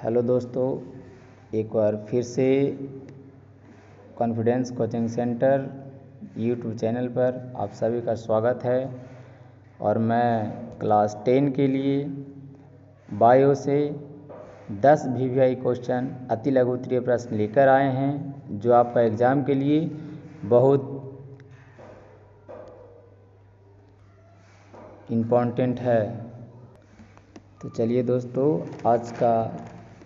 Hello दोस्तों, एक बार फिर से confidence coaching centre YouTube channel पर आप सभी का स्वागत है। और मैं क्लास 10 के लिए बायो से 10 VVI क्वेश्चन अति लघु उत्तरीय प्रश्न लेकर आए हैं, जो आपका एग्ज़ाम के लिए बहुत इम्पोर्टेंट है। तो चलिए दोस्तों, आज का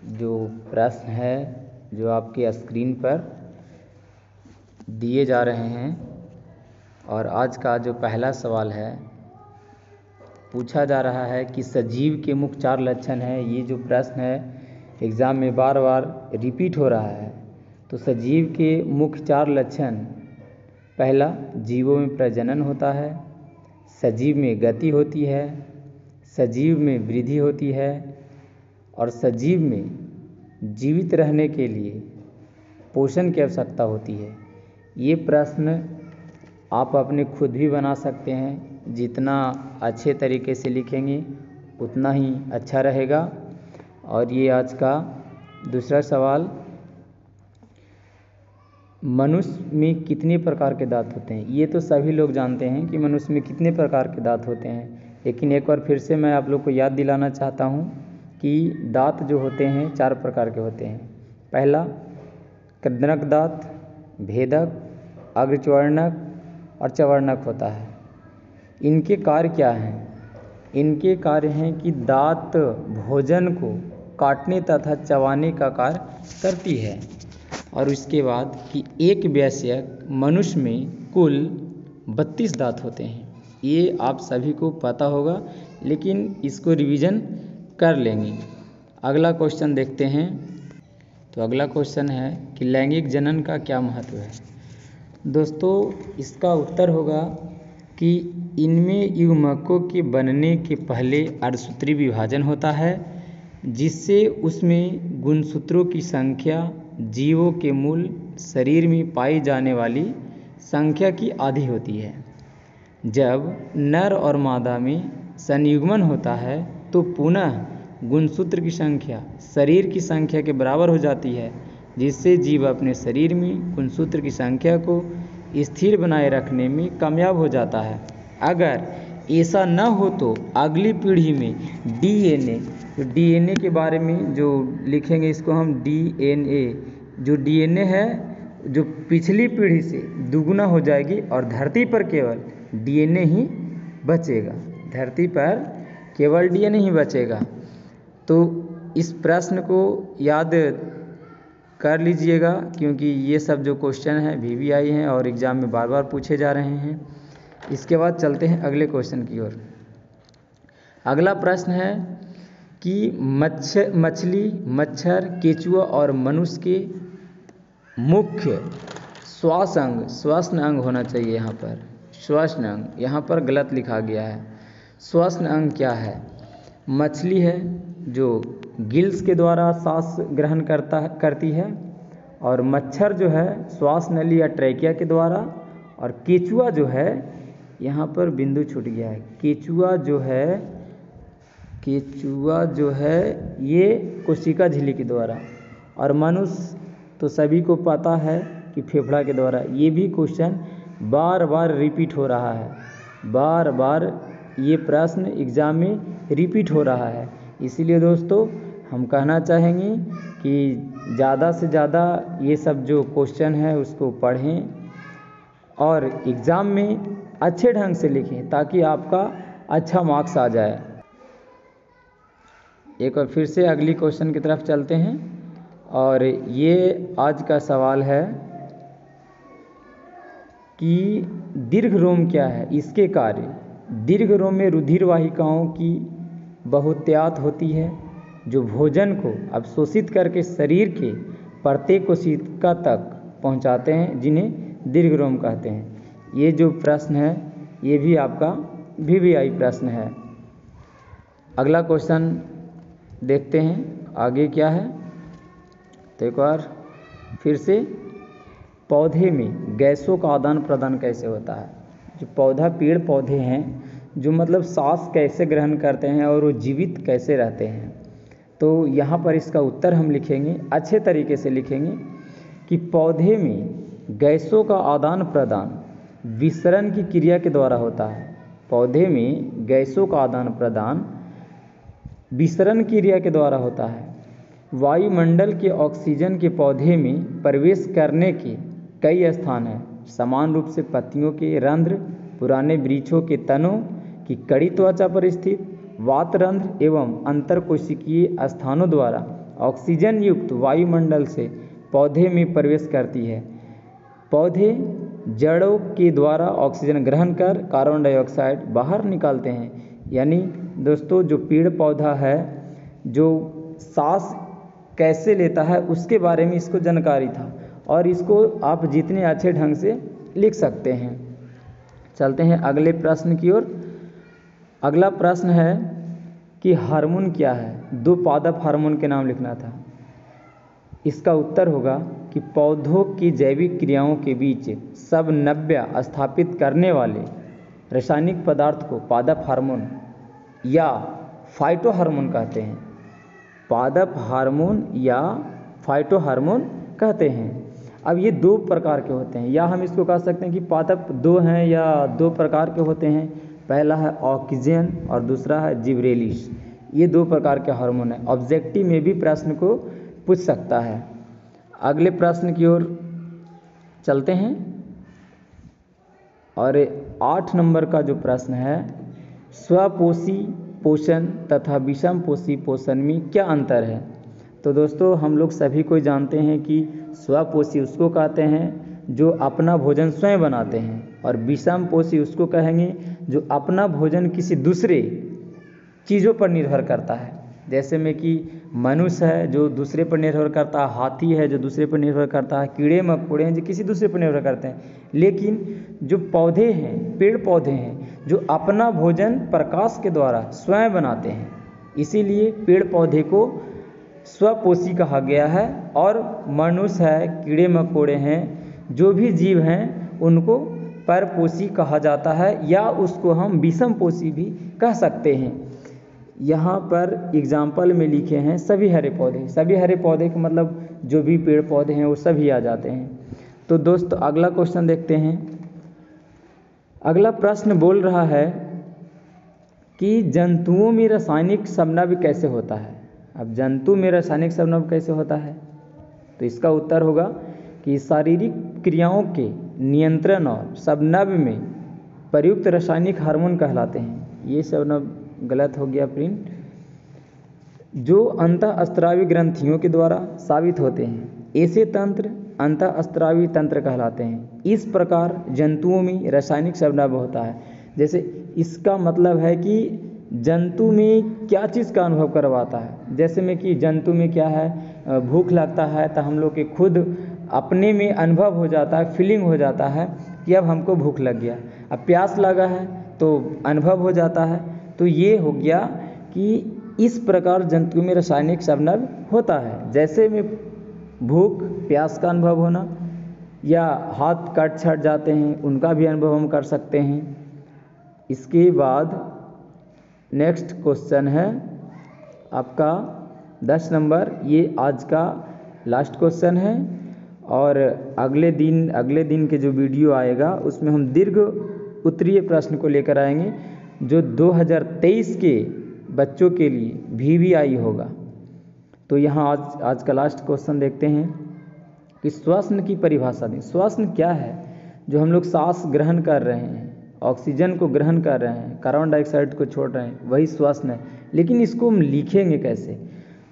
जो प्रश्न है जो आपके स्क्रीन पर दिए जा रहे हैं, और आज का जो पहला सवाल है पूछा जा रहा है कि सजीव के मुख्य 4 लक्षण हैं। ये जो प्रश्न है एग्ज़ाम में बार बार रिपीट हो रहा है। तो सजीव के मुख्य 4 लक्षण: पहला, जीवों में प्रजनन होता है, सजीव में गति होती है, सजीव में वृद्धि होती है, और सजीव में जीवित रहने के लिए पोषण की आवश्यकता होती है। ये प्रश्न आप अपने खुद भी बना सकते हैं। जितना अच्छे तरीके से लिखेंगे उतना ही अच्छा रहेगा। और ये आज का दूसरा सवाल: मनुष्य में कितने प्रकार के दांत होते हैं। ये तो सभी लोग जानते हैं कि मनुष्य में कितने प्रकार के दांत होते हैं, लेकिन एक बार फिर से मैं आप लोग को याद दिलाना चाहता हूँ कि दांत जो होते हैं 4 प्रकार के होते हैं। पहला, कृदनक दांत, भेदक, अग्रचर्वणक और चवर्णक होता है। इनके कार्य क्या हैं? इनके कार्य हैं कि दांत भोजन को काटने तथा चबाने का कार्य करती है। और उसके बाद कि एक वयस्क मनुष्य में कुल 32 दांत होते हैं। ये आप सभी को पता होगा, लेकिन इसको रिवीजन कर लेंगे। अगला क्वेश्चन देखते हैं। तो अगला क्वेश्चन है कि लैंगिक जनन का क्या महत्व है। दोस्तों, इसका उत्तर होगा कि इनमें युग्मकों के बनने के पहले अर्धसूत्री विभाजन होता है, जिससे उसमें गुणसूत्रों की संख्या जीवों के मूल शरीर में पाई जाने वाली संख्या की आधी होती है। जब नर और मादा में संयुग्मन होता है तो पुनः गुणसूत्र की संख्या शरीर की संख्या के बराबर हो जाती है, जिससे जीव अपने शरीर में गुणसूत्र की संख्या को स्थिर बनाए रखने में कामयाब हो जाता है। अगर ऐसा न हो तो अगली पीढ़ी में डीएनए के बारे में जो लिखेंगे, इसको हम डीएनए, जो डीएनए है जो पिछली पीढ़ी से दुगुना हो जाएगी और धरती पर केवल डीएनए ही बचेगा। धरती पर केवल डीएनए ही बचेगा। तो इस प्रश्न को याद कर लीजिएगा, क्योंकि ये सब जो क्वेश्चन है VVI हैं और एग्ज़ाम में बार बार पूछे जा रहे हैं। इसके बाद चलते हैं अगले क्वेश्चन की ओर। अगला प्रश्न है कि मछली, मच्छर, केचुआ और मनुष्य के मुख्य श्वसन अंग होना चाहिए। यहाँ पर श्वसन अंग, यहाँ पर गलत लिखा गया है। श्वसन अंग क्या है? मछली है जो गिल्स के द्वारा सांस ग्रहण करती है, और मच्छर जो है श्वास नली या ट्रैकिया के द्वारा, और केचुआ जो है, यहाँ पर बिंदु छूट गया है, केचुआ जो है ये कोशिका झिल्ली के द्वारा, और मनुष्य तो सभी को पता है कि फेफड़ा के द्वारा। ये भी क्वेश्चन बार बार रिपीट हो रहा है, बार बार ये प्रश्न एग्ज़ाम में रिपीट हो रहा है। इसीलिए दोस्तों हम कहना चाहेंगे कि ज़्यादा से ज़्यादा ये सब जो क्वेश्चन है उसको पढ़ें और एग्ज़ाम में अच्छे ढंग से लिखें, ताकि आपका अच्छा मार्क्स आ जाए। एक और फिर से अगली क्वेश्चन की तरफ चलते हैं, और ये आज का सवाल है कि दीर्घ रोम क्या है, इसके कार्य। दीर्घ रोम में रुधिर वाहिकाओं की बहुतायत होती है, जो भोजन को अवशोषित करके शरीर के प्रत्येक कोशिका तक पहुंचाते हैं, जिन्हें दीर्घ रोम कहते हैं। ये जो प्रश्न है ये भी आपका VVI प्रश्न है। अगला क्वेश्चन देखते हैं आगे क्या है। तो एक बार फिर से, पौधे में गैसों का आदान प्रदान कैसे होता है। जो पेड़ पौधे हैं जो मतलब सांस कैसे ग्रहण करते हैं और वो जीवित कैसे रहते हैं। तो यहाँ पर इसका उत्तर हम लिखेंगे, अच्छे तरीके से लिखेंगे कि पौधे में गैसों का आदान प्रदान विसरण की क्रिया के द्वारा होता है। पौधे में गैसों का आदान प्रदान विसरण क्रिया के द्वारा होता है। वायुमंडल के ऑक्सीजन के पौधे में प्रवेश करने के कई स्थान हैं। समान रूप से पत्तियों के रंध्र, पुराने वृक्षों के तनों की कड़ी त्वचा पर स्थित वातरंध्र एवं अंतरकोशिकीय स्थानों द्वारा ऑक्सीजन युक्त वायुमंडल से पौधे में प्रवेश करती है। पौधे जड़ों के द्वारा ऑक्सीजन ग्रहण कर कार्बन डाइऑक्साइड बाहर निकालते हैं। यानी दोस्तों जो पेड़ पौधा है जो सांस कैसे लेता है उसके बारे में इसको जानकारी था, और इसको आप जितने अच्छे ढंग से लिख सकते हैं। चलते हैं अगले प्रश्न की ओर। अगला प्रश्न है कि हार्मोन क्या है। 2 पादप हार्मोन के नाम लिखना था। इसका उत्तर होगा कि पौधों की जैविक क्रियाओं के बीच समन्वय स्थापित करने वाले रासायनिक पदार्थ को पादप हार्मोन या फाइटो हार्मोन कहते हैं। पादप हार्मोन या फाइटो हार्मोन कहते हैं। अब ये 2 प्रकार के होते हैं, या हम इसको कह सकते हैं कि पादप 2 हैं या 2 प्रकार के होते हैं। पहला है ऑक्सीजन और दूसरा है जिबरेलिस। ये 2 प्रकार के हार्मोन हैं। ऑब्जेक्टिव में भी प्रश्न को पूछ सकता है। अगले प्रश्न की ओर चलते हैं, और 8 नंबर का जो प्रश्न है, स्वपोषी पोषण तथा विषमपोषी पोषण में क्या अंतर है। तो दोस्तों हम लोग सभी को जानते हैं कि स्वपोषी उसको कहते हैं जो अपना भोजन स्वयं बनाते हैं, और विषमपोषी उसको कहेंगे जो अपना भोजन किसी दूसरे चीज़ों पर निर्भर करता है। जैसे में कि मनुष्य है जो दूसरे पर निर्भर करता है, हाथी है जो दूसरे पर निर्भर करता है, कीड़े मकोड़े हैं जो किसी दूसरे पर निर्भर करते हैं। लेकिन जो पौधे हैं, पेड़ पौधे हैं, जो अपना भोजन प्रकाश के द्वारा स्वयं बनाते हैं, इसीलिए पेड़ पौधे को स्वपोषी कहा गया है। और मनुष्य है, कीड़े मकोड़े हैं, जो भी जीव हैं उनको परपोषी कहा जाता है, या उसको हम विषमपोषी भी कह सकते हैं। यहाँ पर एग्जाम्पल में लिखे हैं सभी हरे पौधे। सभी हरे पौधे का मतलब जो भी पेड़ पौधे हैं वो सभी आ जाते हैं। तो दोस्तों अगला क्वेश्चन देखते हैं। अगला प्रश्न बोल रहा है कि जंतुओं में रासायनिक समन्वय कैसे होता है। अब जंतु में रासायनिक समन्वय कैसे होता है, तो इसका उत्तर होगा कि शारीरिक क्रियाओं के नियंत्रण और समन्वय में प्रयुक्त रासायनिक हार्मोन कहलाते हैं। ये समन्वय गलत हो गया प्रिंट। जो अंतःस्त्रावी ग्रंथियों के द्वारा साबित होते हैं, ऐसे तंत्र अंतःस्त्रावी तंत्र कहलाते हैं। इस प्रकार जंतुओं में रासायनिक समन्वय होता है। जैसे इसका मतलब है कि जंतु में क्या चीज़ का अनुभव करवाता है। जैसे में कि जंतु में क्या है, भूख लगता है तो हम लोग के खुद अपने में अनुभव हो जाता है, फीलिंग हो जाता है कि अब हमको भूख लग गया। अब प्यास लगा है तो अनुभव हो जाता है। तो ये हो गया कि इस प्रकार जंतु में रासायनिक समन्वय होता है। जैसे में भूख प्यास का अनुभव होना, या हाथ कट छट जाते हैं उनका भी अनुभव हम कर सकते हैं। इसके बाद नेक्स्ट क्वेश्चन है आपका 10 नंबर। ये आज का लास्ट क्वेश्चन है, और अगले दिन के जो वीडियो आएगा उसमें हम दीर्घ उत्तरीय प्रश्न को लेकर आएंगे जो 2023 के बच्चों के लिए VVI होगा। तो यहाँ आज का लास्ट क्वेश्चन देखते हैं कि श्वसन की परिभाषा दें। श्वसन क्या है? जो हम लोग सांस ग्रहण कर रहे हैं, ऑक्सीजन को ग्रहण कर रहे हैं, कार्बन डाइऑक्साइड को छोड़ रहे हैं, वही श्वसन है। लेकिन इसको हम लिखेंगे कैसे?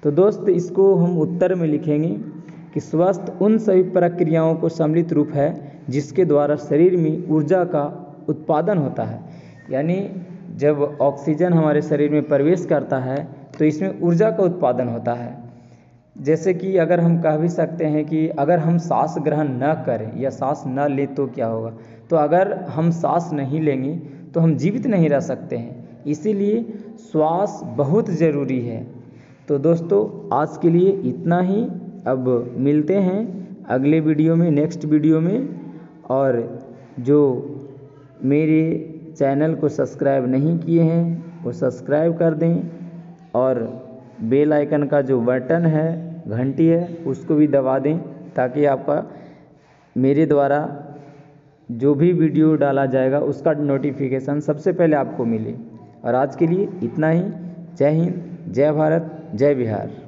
तो दोस्त इसको हम उत्तर में लिखेंगे कि श्वसन उन सभी प्रक्रियाओं को सम्मिलित रूप है जिसके द्वारा शरीर में ऊर्जा का उत्पादन होता है। यानी जब ऑक्सीजन हमारे शरीर में प्रवेश करता है तो इसमें ऊर्जा का उत्पादन होता है। जैसे कि अगर हम कह भी सकते हैं कि अगर हम सांस ग्रहण न करें या सांस न लें तो क्या होगा। तो अगर हम सांस नहीं लेंगे तो हम जीवित नहीं रह सकते हैं, इसीलिए श्वास बहुत ज़रूरी है। तो दोस्तों आज के लिए इतना ही। अब मिलते हैं अगले वीडियो में, नेक्स्ट वीडियो में। और जो मेरे चैनल को सब्सक्राइब नहीं किए हैं वो सब्सक्राइब कर दें, और बेल आइकन का जो बटन है, घंटी है, उसको भी दबा दें ताकि आपका मेरे द्वारा जो भी वीडियो डाला जाएगा उसका नोटिफिकेशन सबसे पहले आपको मिले। और आज के लिए इतना ही। जय हिंद, जय भारत, जय बिहार।